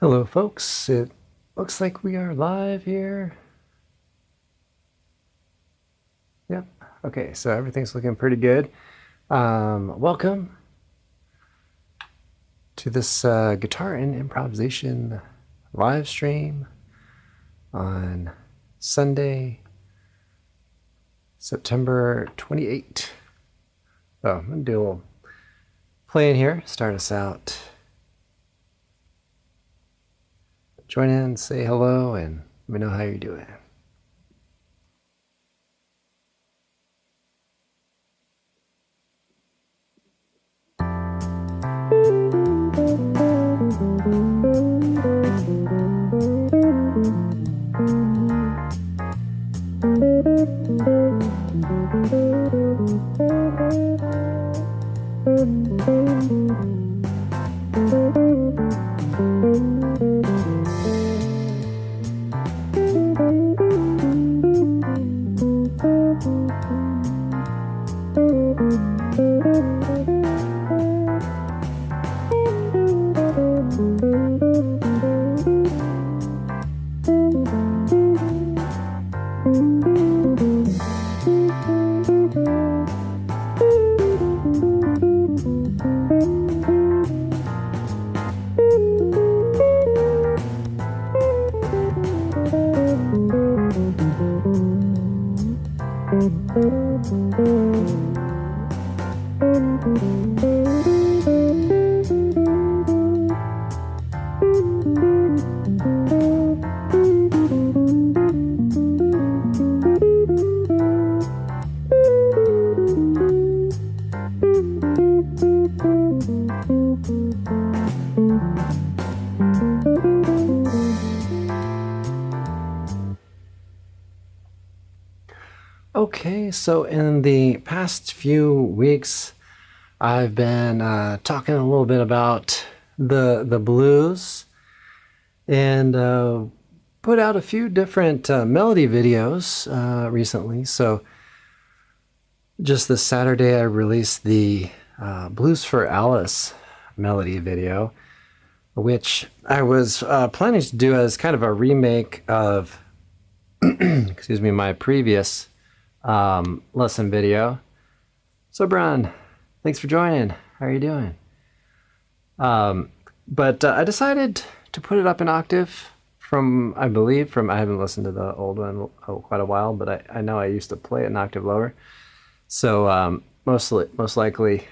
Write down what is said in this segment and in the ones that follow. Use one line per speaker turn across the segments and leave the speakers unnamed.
Hello, folks. It looks like we are live here. Yep. Okay, so everything's looking pretty good. Welcome to this guitar and improvisation live stream on Sunday, September 28th. So I'm going to do a little playing here, start us out. Join in, say hello, and let me know how you're doing. Okay, so in the past few weeks, I've been talking a little bit about the blues and put out a few different melody videos recently. So just this Saturday, I released the Blues for Alice melody video, which I was planning to do as kind of a remake of, excuse me, my previous lesson video. So Brian, thanks for joining. How are you doing? But I decided to put it up an octave from, I haven't listened to the old one quite a while, but I know I used to play it an octave lower. So most likely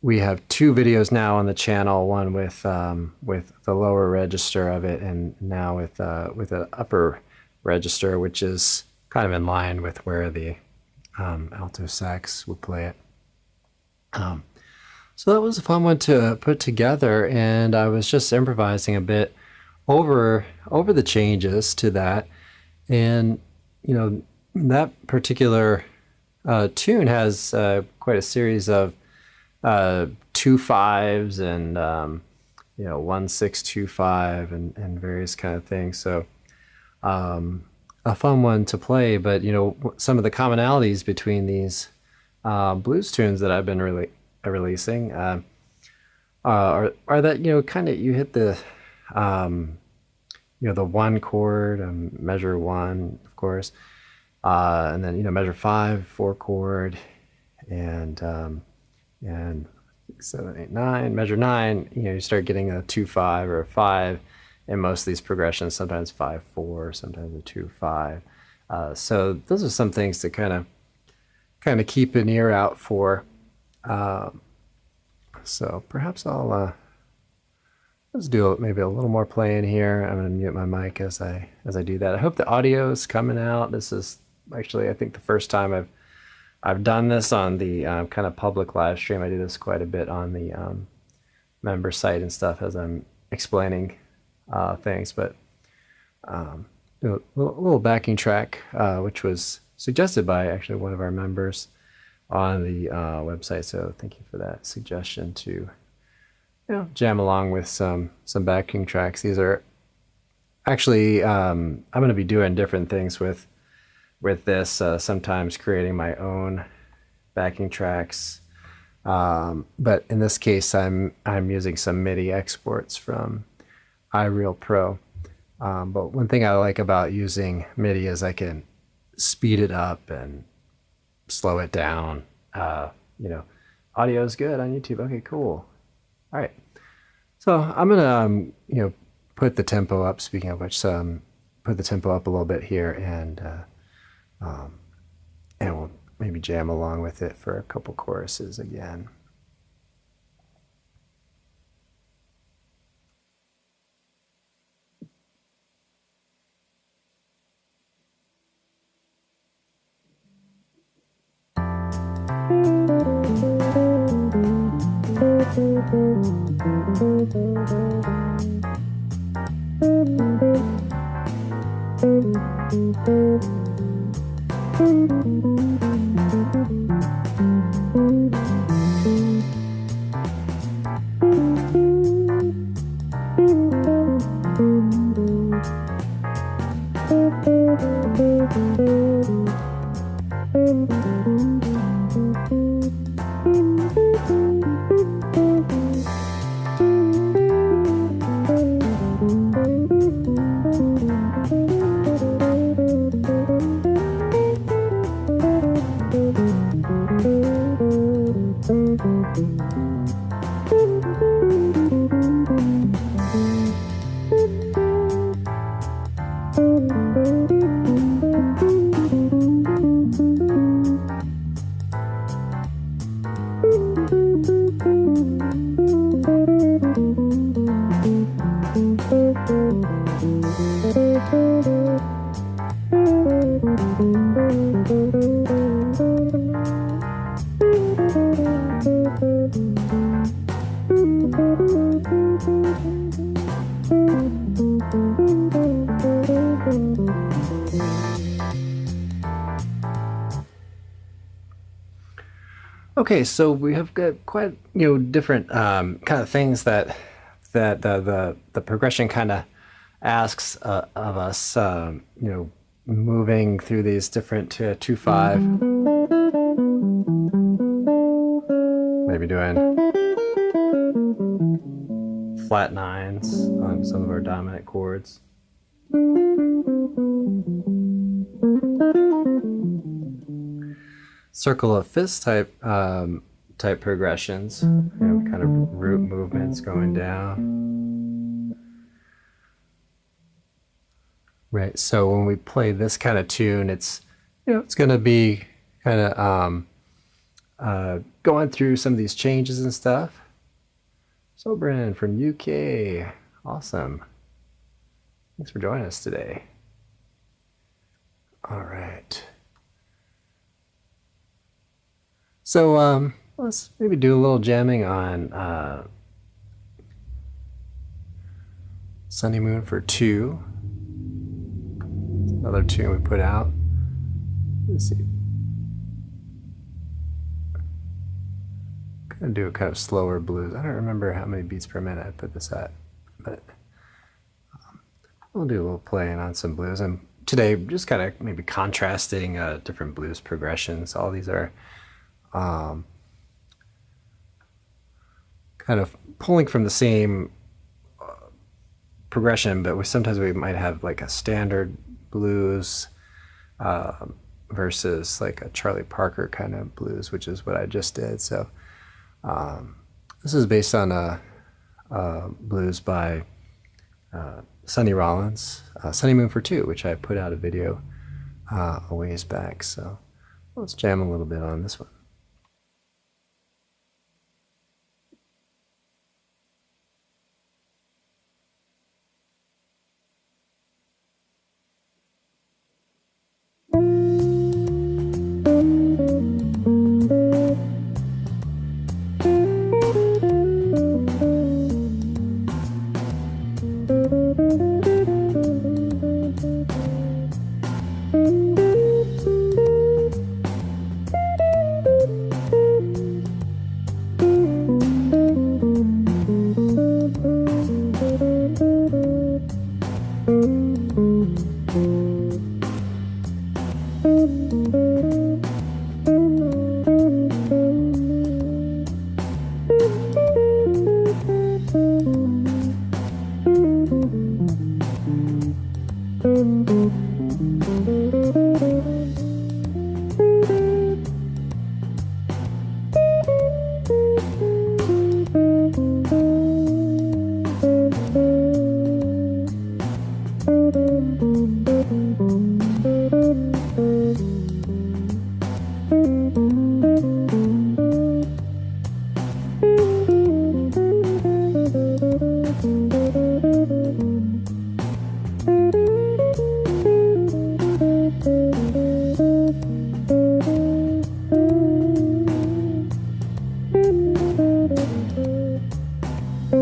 we have two videos now on the channel, one with the lower register of it, and now with an upper register, which is kind of in line with where the alto sax would play it. So that was a fun one to put together, and I was just improvising a bit over the changes to that. And you know, that particular tune has quite a series of 2/5s and 1/6 2/5 and various kind of things. So a fun one to play, but you know, some of the commonalities between these blues tunes that I've been releasing are that, you know, kind of you hit the the one chord, measure one, of course, and then, you know, measure 5, 4 chord, and 7, 8, 9, measure 9. You know, you start getting a 2/5 or a 5 in most of these progressions. Sometimes 5/4, sometimes a 2/5. So those are some things to kind of keep an ear out for. So perhaps I'll let's do maybe a little more playing here. I'm going to mute my mic as I do that. I hope the audio is coming out. This is actually, I think, the first time I've done this on the kind of public live stream. I do this quite a bit on the member site and stuff as I'm explaining things. But a little backing track, which was suggested by actually one of our members on the website. So thank you for that suggestion to, you know, jam along with some backing tracks. These are actually I'm going to be doing different things with this. Sometimes creating my own backing tracks But in this case, I'm using some MIDI exports from iReal Pro. But one thing I like about using MIDI is I can speed it up and slow it down. Audio is good on YouTube. Okay, cool. All right. So I'm gonna put the tempo up. Speaking of which, put the tempo up a little bit here, and we'll maybe jam along with it for a couple choruses again. Okay, so we have got quite different kind of things that the progression kind of asks of us. Moving through these different 2/5, maybe doing flat nines on some of our dominant chords. Circle of fifths type progressions, kind of root movements going down. Right. So when we play this kind of tune, it's it's going to be kind of going through some of these changes and stuff. Sobrin from UK, awesome. Thanks for joining us today. All right. So let's maybe do a little jamming on Sunny Moon for 2. Another tune we put out. Let's see. Gonna do a kind of slower blues. I don't remember how many beats per minute I put this at, but we'll do a little playing on some blues. And today, just kind of maybe contrasting different blues progressions. All these are kind of pulling from the same progression, but sometimes we might have like a standard blues versus like a Charlie Parker kind of blues, which is what I just did. So this is based on a blues by Sonny Rollins, Sunny Moon for 2, which I put out a video a ways back. So let's jam a little bit on this one. Okay,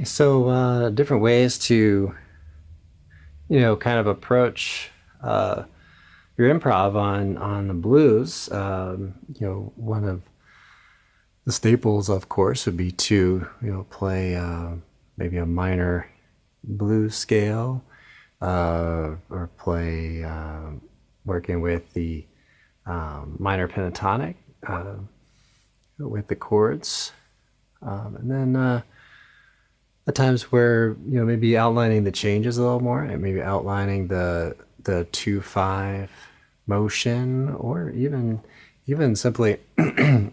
so different ways to, kind of approach your improv on the blues. One of the staples, of course, would be to play maybe a minor blues scale, or play working with the minor pentatonic with the chords, and then at times where maybe outlining the changes a little more, and maybe outlining the 2/5 motion, or even simply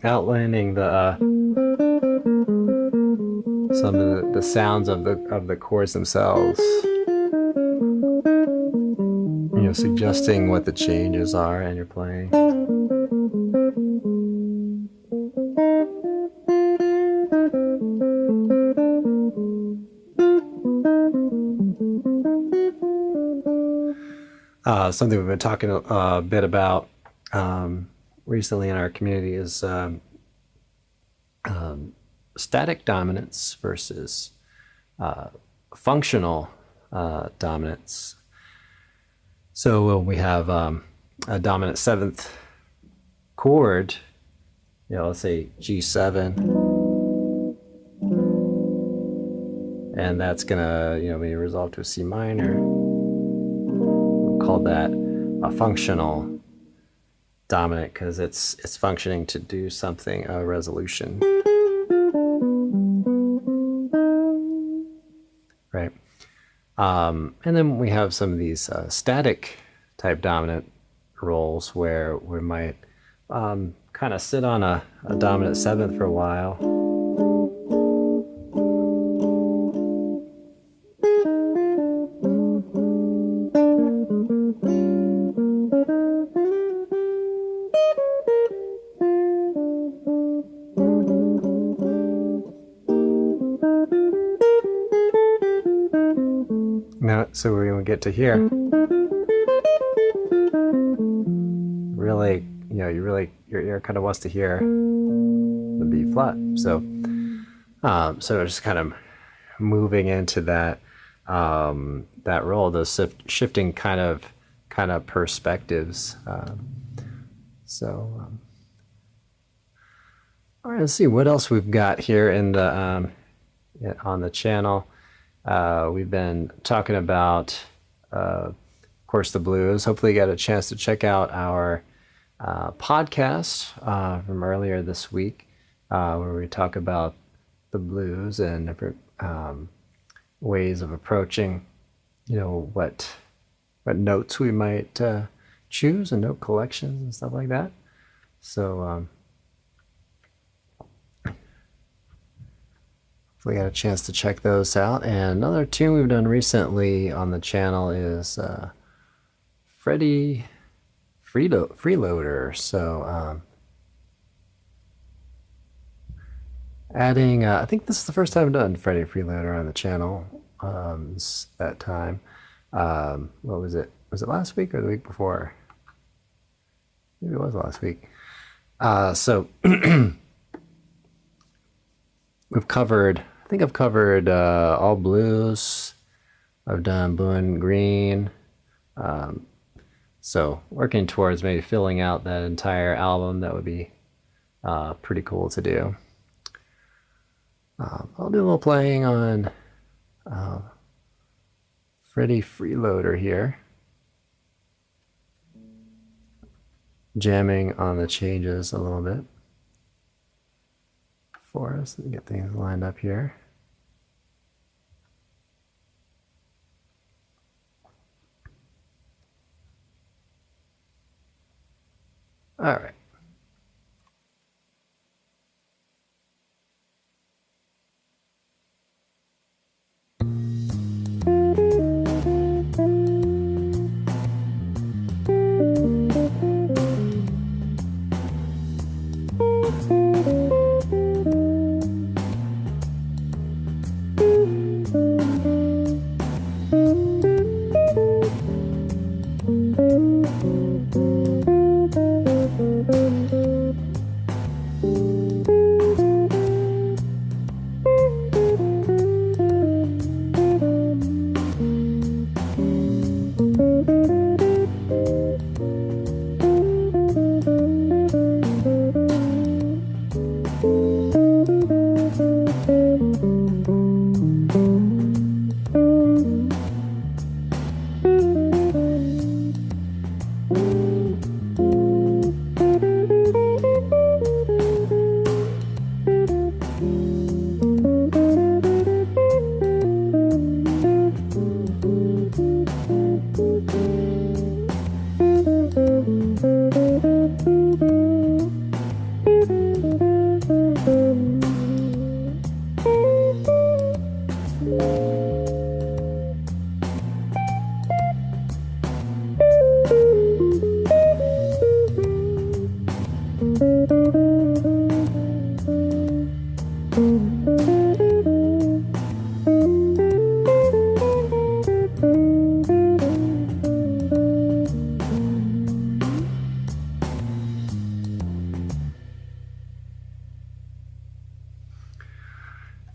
outlining the some of the sounds of the chords themselves. Suggesting what the changes are and you're playing. Something we've been talking a bit about recently in our community is static dominance versus functional dominance. So when we have a dominant 7th chord, let's say G7, and that's gonna be resolved to a C minor. We'll call that a functional dominant because it's functioning to do something, a resolution, right? And then we have some of these static type dominant roles where we might kind of sit on a dominant 7th for a while. Now, so we're going to get to here. Really, your ear kind of wants to hear the B flat. So just kind of moving into that that role, those shifting kind of perspectives. All right, let's see what else we've got here in the on the channel. We've been talking about, of course, the blues. Hopefully you got a chance to check out our podcast from earlier this week, where we talk about the blues and different ways of approaching, what notes we might choose, and note collections and stuff like that. So we got a chance to check those out. And another tune we've done recently on the channel is Freddie Freeloader. So adding, I think this is the first time I've done Freddie Freeloader on the channel. That time, what was it? Was it last week or the week before? Maybe it was last week. So we've covered, I think I've covered all blues. I've done blue and green. So working towards maybe filling out that entire album, that would be pretty cool to do. I'll do a little playing on Freddie Freeloader here. Jamming on the changes a little bit for us and get things lined up here. All right.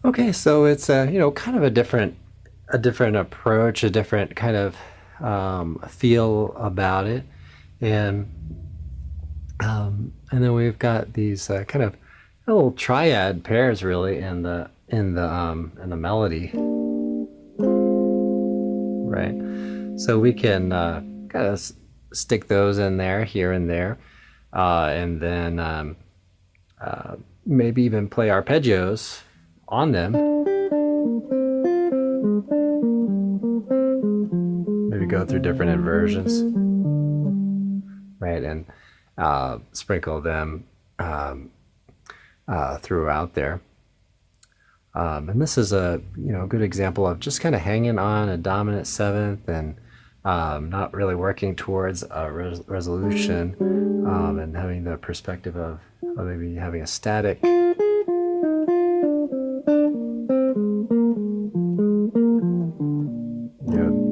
Okay, so it's kind of a different approach, a different kind of feel about it, and then we've got these kind of little triad pairs really in the melody, right? So we can kind of stick those in there here and there, and then maybe even play arpeggios on them. Maybe go through different inversions, right, and sprinkle them throughout there. And this is a good example of just kind of hanging on a dominant seventh and not really working towards a resolution, and having the perspective of maybe having a static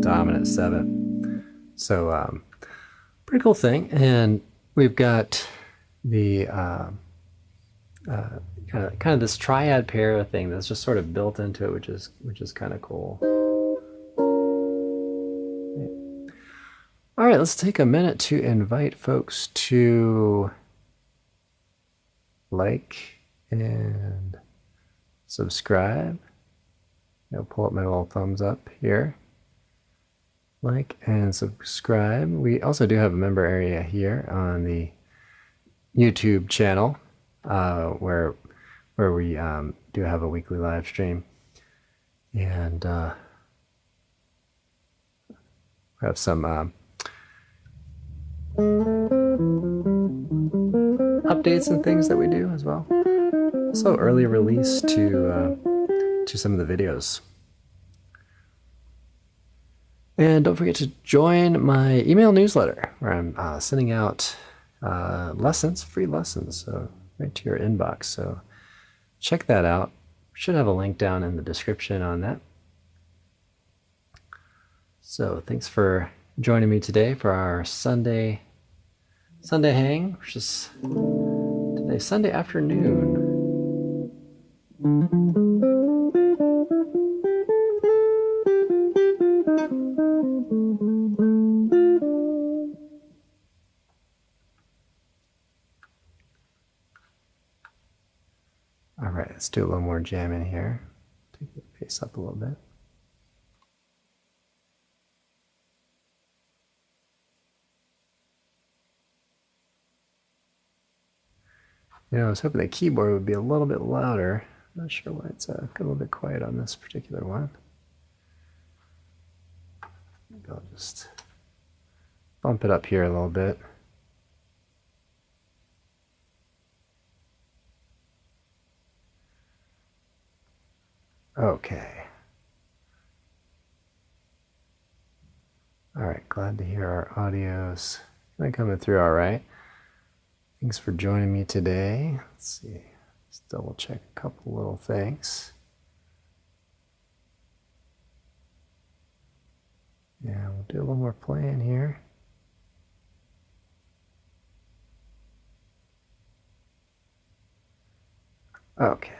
dominant seventh. So pretty cool thing. And we've got the kind of this triad pair thing that's just sort of built into it, which is kind of cool. All right, let's take a minute to invite folks to like and subscribe. I'll pull up my little thumbs up here. Like and subscribe. We also do have a member area here on the YouTube channel, where we do have a weekly live stream, and we have some updates and things that we do as well. Also early release to some of the videos. And don't forget to join my email newsletter, where I'm sending out lessons, free lessons, so right to your inbox. So check that out. Should have a link down in the description on that. So thanks for joining me today for our Sunday hang, which is today, Sunday afternoon. All right, let's do a little more jam in here. Take the pace up a little bit. I was hoping the keyboard would be a little bit louder. I'm not sure why it's got a little bit quiet on this particular one. Maybe I'll just bump it up here a little bit. Okay. All right, glad to hear our audio's kind of coming through all right. Thanks for joining me today. Let's see, let's double check a couple little things. Yeah, we'll do a little more playing here. Okay.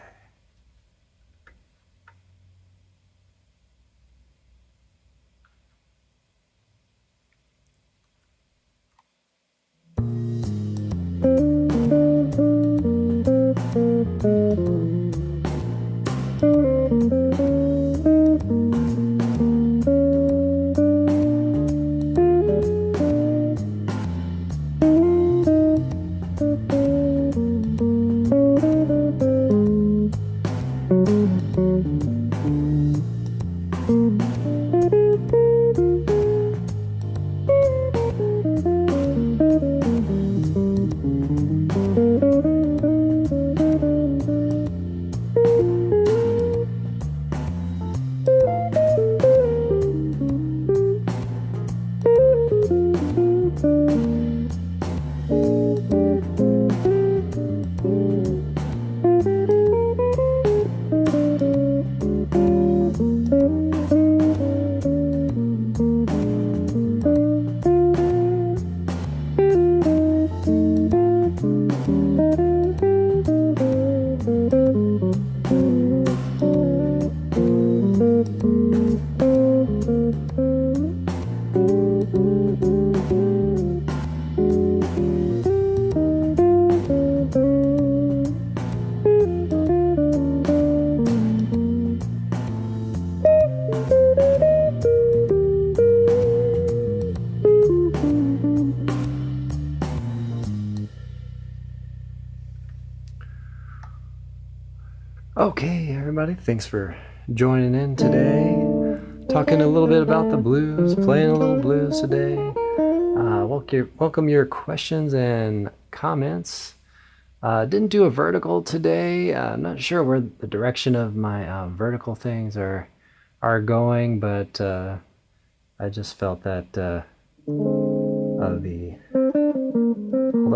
Okay, everybody, thanks for joining in today. Talking a little bit about the blues, playing a little blues today. Welcome your questions and comments. Didn't do a vertical today. I'm not sure where the direction of my vertical things are going, but I just felt that although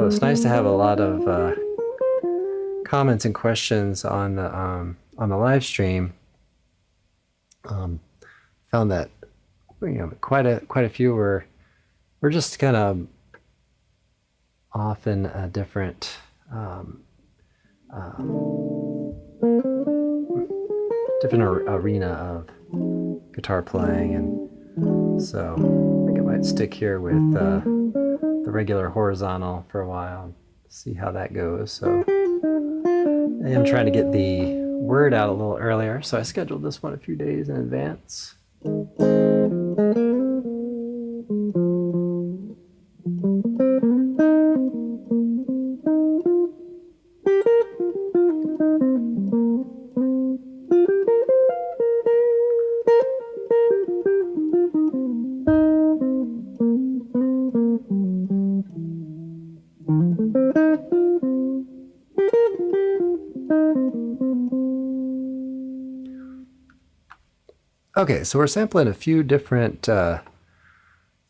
it's nice to have a lot of comments and questions on the live stream, found that quite a few were just kind of often a different arena of guitar playing, and so I think I might stick here with the regular horizontal for a while, see how that goes. So I am trying to get the word out a little earlier, so I scheduled this one a few days in advance. Okay, so we're sampling a few different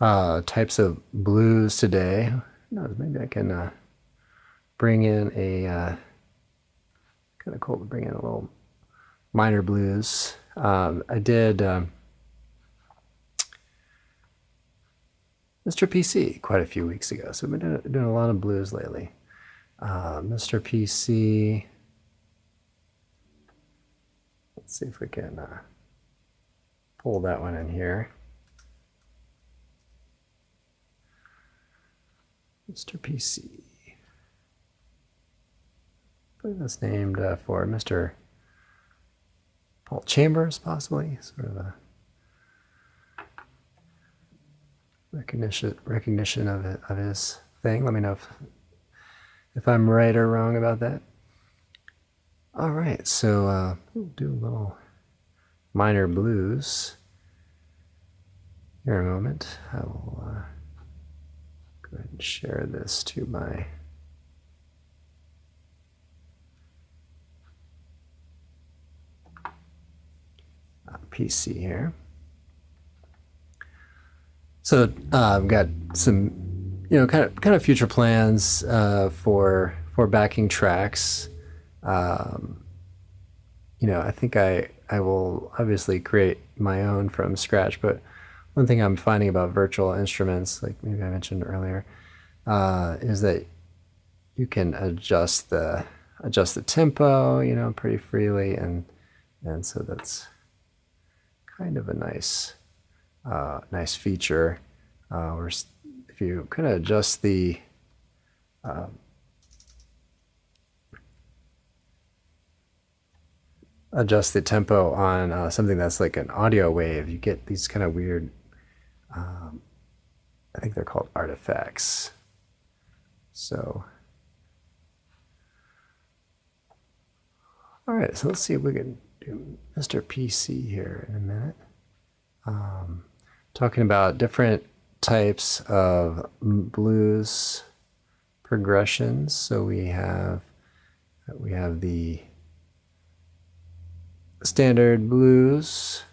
types of blues today. Maybe I can bring in a kind of cool to bring in a little minor blues. I did Mr. PC quite a few weeks ago, so I've been doing a lot of blues lately. Mr. PC. Let's see if we can pull that one in here. Mr. PC. I believe that's named for Mr. Paul Chambers, possibly. Sort of a recognition of his thing. Let me know if I'm right or wrong about that. All right, so we'll do a little minor blues here in a moment. I will go ahead and share this to my PC here. So I've got some, kind of future plans for backing tracks. I think I will obviously create my own from scratch, but one thing I'm finding about virtual instruments, like maybe I mentioned earlier, is that you can adjust the tempo, pretty freely, and so that's kind of a nice feature. Where if you kind of adjust the tempo on something that's like an audio wave, you get these kind of weird, I think they're called artifacts. So, all right, so let's see if we can do Mr. PC here in a minute. Talking about different types of blues progressions. So we have the standard blues,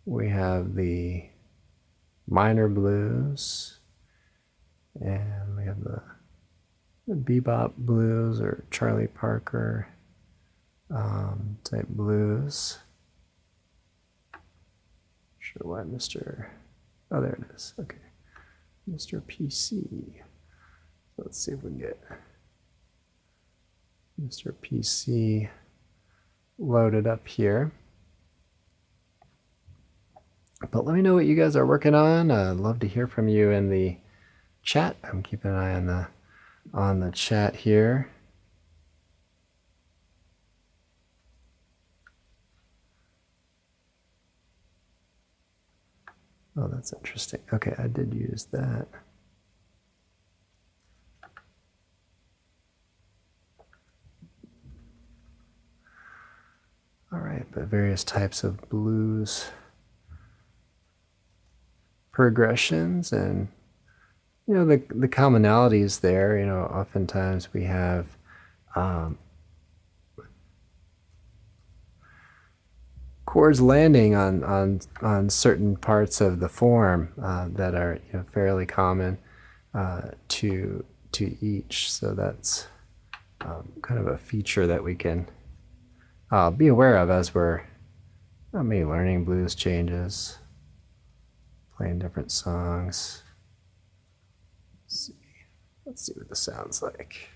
we have the minor blues, and we have the bebop blues or Charlie Parker type blues. Not sure why oh, there it is. Okay, Mr. PC. So let's see if we can get Mr. PC loaded up here. But let me know what you guys are working on. I'd love to hear from you in the chat. I'm keeping an eye on the chat here. Oh, that's interesting. Okay, I did use that. various types of blues progressions, and the commonalities there. Oftentimes we have chords landing on certain parts of the form that are fairly common to each. So that's kind of a feature that we can be aware of as we're maybe learning blues changes, playing different songs. Let's see what this sounds like.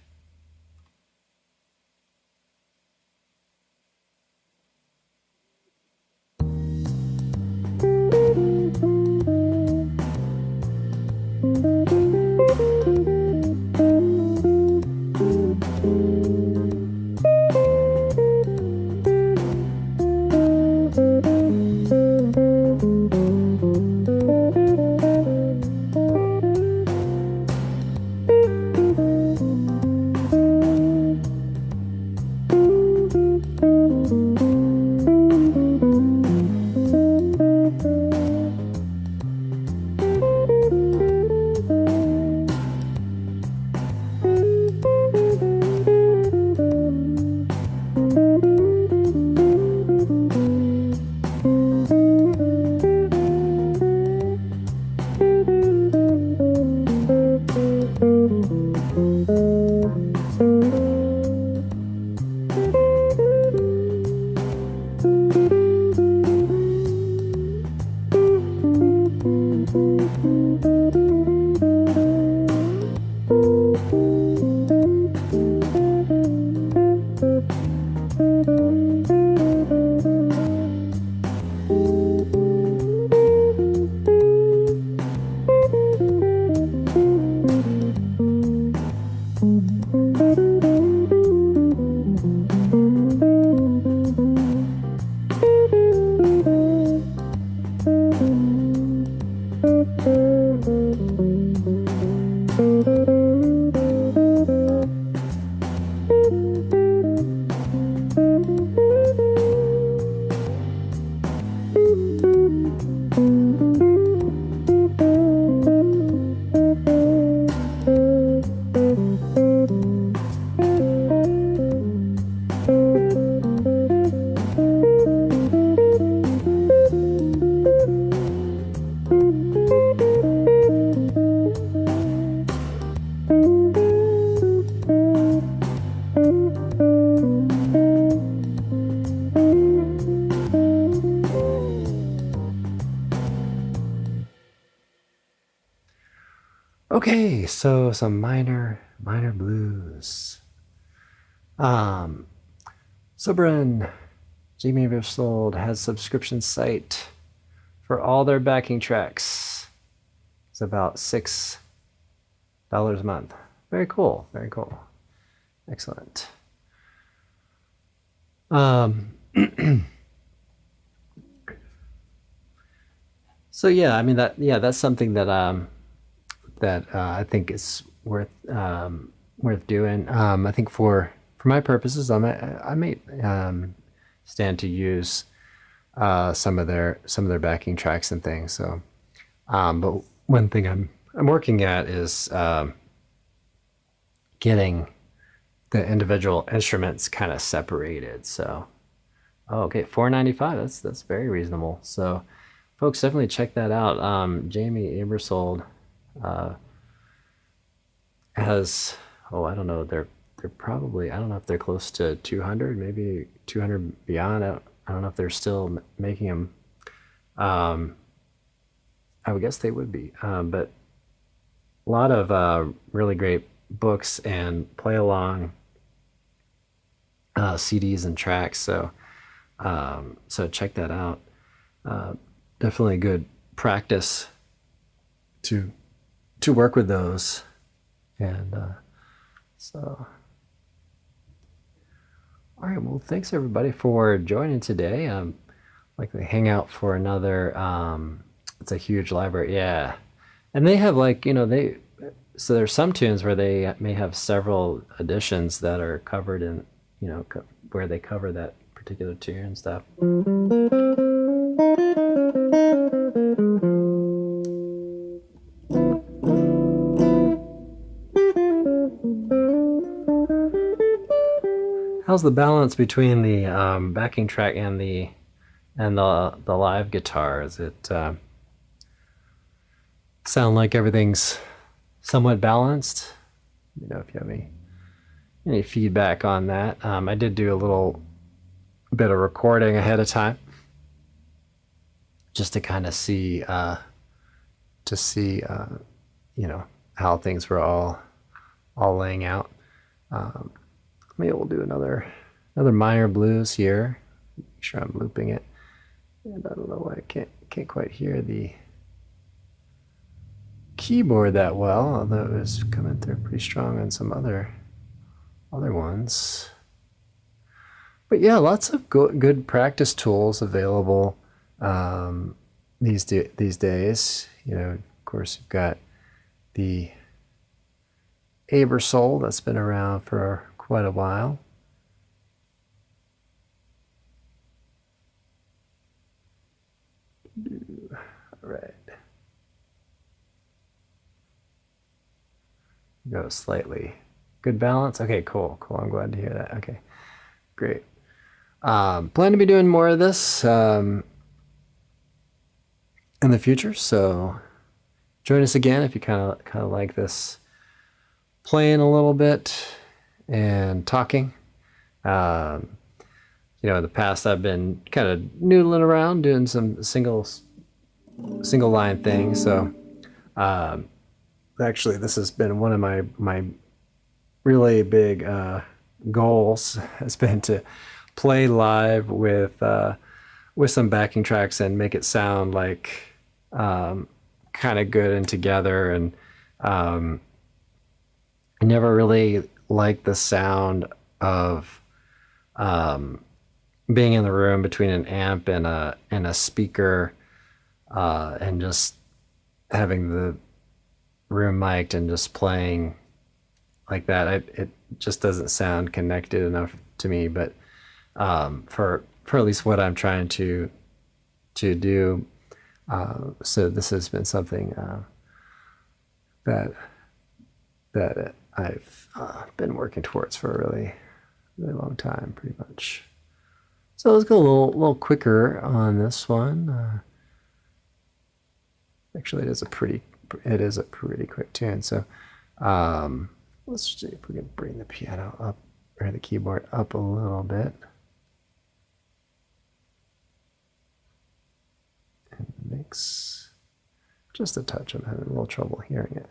Okay, so some minor blues. Soberin, Jamie Ripsold has subscription site for all their backing tracks. It's about $6 a month. Very cool, very cool. Excellent. So yeah, I mean that's something that I think is worth doing. I think for my purposes, I may stand to use some of their backing tracks and things. So, but one thing I'm working at is getting the individual instruments kind of separated. So, okay, $4.95. That's very reasonable. So, folks, definitely check that out. Jamie Abersold has, I don't know, they're probably, I don't know if they're close to 200, maybe 200 beyond. I don't know if they're still making them. I would guess they would be, but a lot of really great books and play along CDs and tracks. So check that out. Definitely good practice to work with those. And so, all right, well, thanks everybody for joining today. Like to hang out for another, it's a huge library, yeah. And they have so there's some tunes where they may have several editions that are covered in, where they cover that particular tune and stuff. How's the balance between the backing track and the live guitar? Is it sound like everything's somewhat balanced? You know, if you have any feedback on that. I did do a little bit of recording ahead of time, just to kind of see you know, how things were all laying out. Maybe we'll do another minor blues here. Make sure I'm looping it. And I don't know why I can't quite hear the keyboard that well, although it was coming through pretty strong on some other ones. But yeah, lots of good practice tools available these days. You know, of course, you've got the Abersol that's been around for quite a while. All right. Go slightly. Good balance. Okay, cool. I'm glad to hear that. Okay, great. Plan to be doing more of this in the future. So join us again if you kind of like this, playing a little bit and talking. You know, in the past I've been kind of noodling around doing some single line things. So actually this has been one of my really big goals, has been to play live with some backing tracks and make it sound like kind of good and together. And I never really liked the sound of being in the room between an amp and a speaker, and just having the room mic'd and just playing like that. It just doesn't sound connected enough to me. But for at least what I'm trying to do, so this has been something that I've been working towards for a really long time, pretty much. So let's go a little quicker on this one. Actually, it is a pretty quick tune. So let's see if we can bring the piano up, or the keyboard up a little bit. And mix just a touch. I'm having a little trouble hearing it.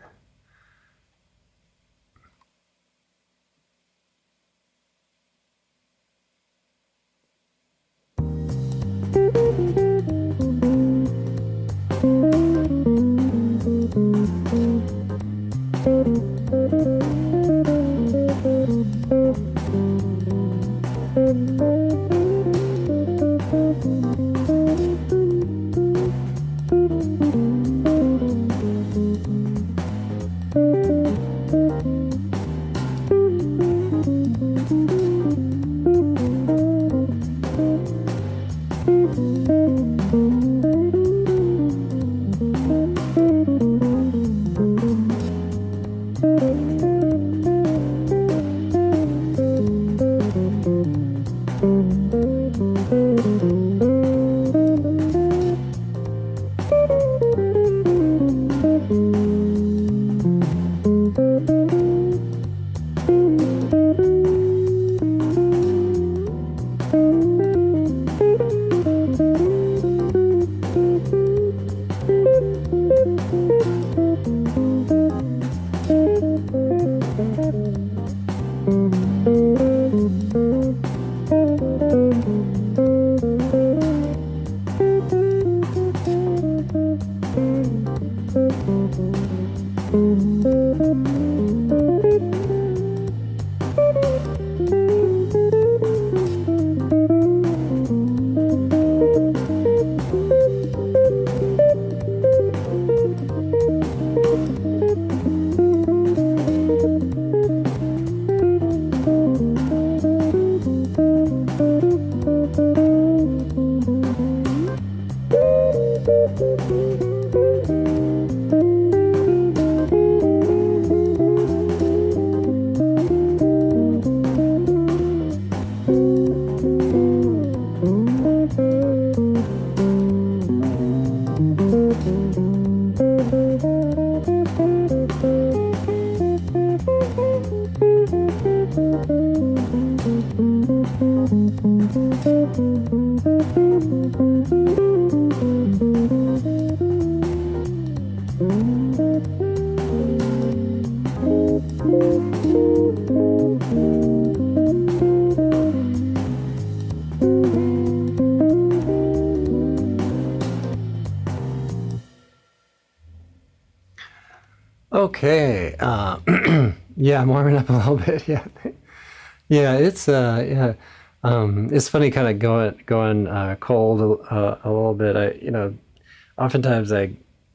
Okay, yeah, I'm warming up a little bit. Yeah, yeah, it's funny, kind of going cold a little bit. Oftentimes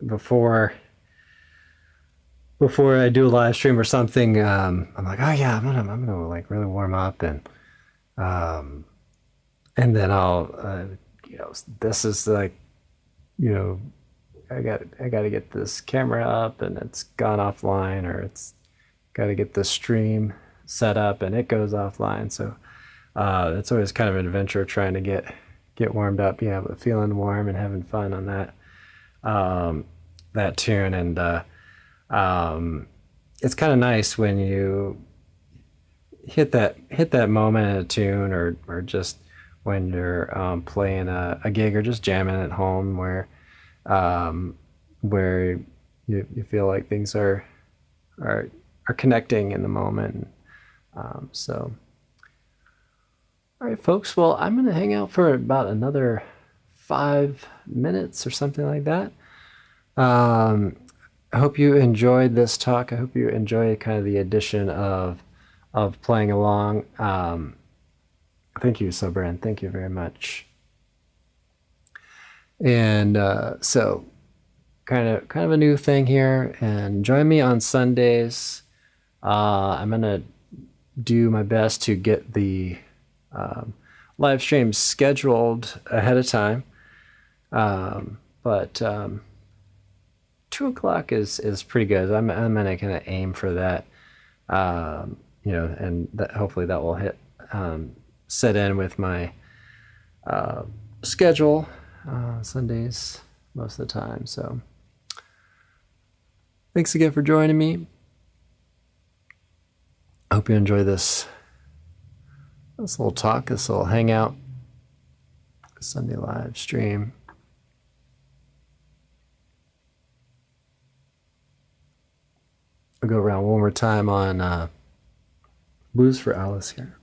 before before I do a live stream or something, I'm like, oh yeah, I'm gonna like really warm up, um, and then I'll this is like, you know, I got to get this camera up and it's gone offline, or it's got to get the stream set up and it goes offline. So it's always kind of an adventure trying to get warmed up, but feeling warm and having fun on that tune. And it's kind of nice when you hit that moment in a tune, or just when you're playing a gig or just jamming at home, where you feel like things are connecting in the moment. So, all right, folks. Well, I'm going to hang out for about another 5 minutes or something like that. I hope you enjoyed this talk. I hope you enjoyed kind of the addition of playing along. Thank you, Sobran. Thank you very much. And so kind of a new thing here, and join me on Sundays. I'm gonna do my best to get the live streams scheduled ahead of time, but 2 o'clock is pretty good. I'm gonna kind of aim for that, and hopefully that will hit set in with my schedule Sundays most of the time. So thanks again for joining me. I hope you enjoy this little talk, this little hangout, Sunday live stream. I'll go around one more time on Blues for Alice here.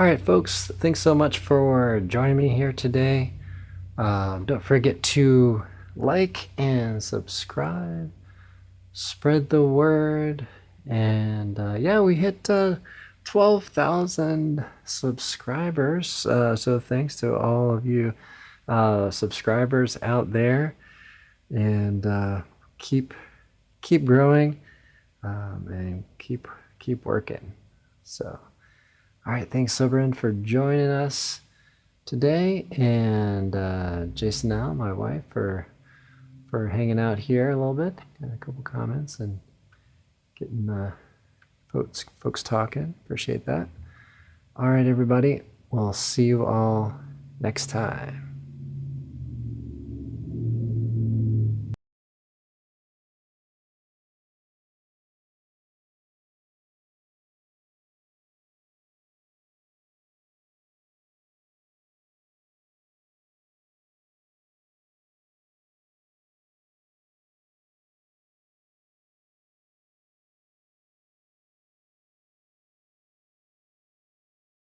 right, folks, thanks so much for joining me here today. Don't forget to like and subscribe, spread the word, and yeah, we hit 12,000 subscribers. So thanks to all of you subscribers out there, and keep growing, and keep working. So, all right, thanks, Sobrin, for joining us today, and Jason, now my wife, for hanging out here a little bit. Got a couple comments and getting folks talking. Appreciate that. All right, everybody. We'll see you all next time.